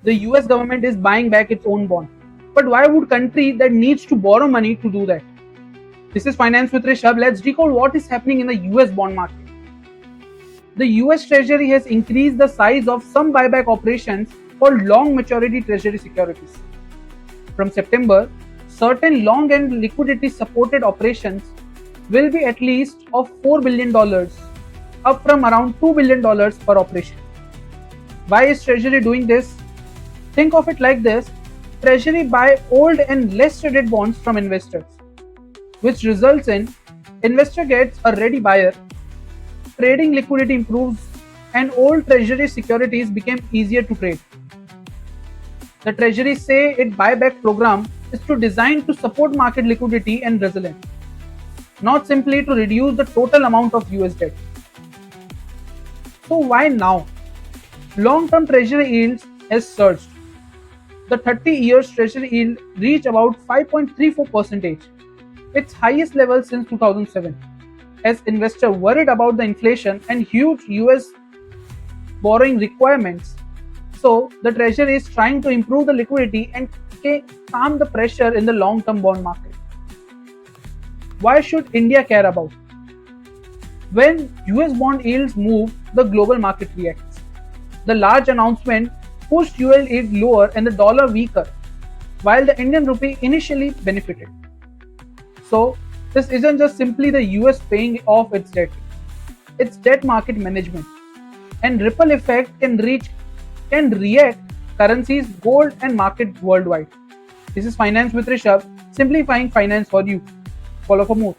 The US government is buying back its own bond. But why would country that needs to borrow money to do that? This is Finance with Rishabh. Let's decode what is happening in the US bond market. The US Treasury has increased the size of some buyback operations for long maturity Treasury securities. From September, certain long and liquidity supported operations will be at least of $4 billion, up from around $2 billion per operation. Why is Treasury doing this? Think of it like this: Treasury buy old and less traded bonds from investors, which results in investor gets a ready buyer, trading liquidity improves, and old Treasury securities became easier to trade. The Treasury say its buyback program is to design to support market liquidity and resilience, not simply to reduce the total amount of US debt. So why now? Long-term Treasury yields has surged. The 30 years Treasury yield reached about 5.34%, its highest level since 2007, as investors worried about the inflation and huge US borrowing requirements. So the Treasury is trying to improve the liquidity and calm the pressure in the long-term bond market. Why should India care about? When US bond yields move, the global market reacts. The large announcement pushed US yield lower and the dollar weaker, while the Indian rupee initially benefited. So this isn't just simply the US paying off its debt. It's debt market management. And ripple effect can react currencies, gold and market worldwide. This is Finance with Rishabh, simplifying finance for you. Follow for more.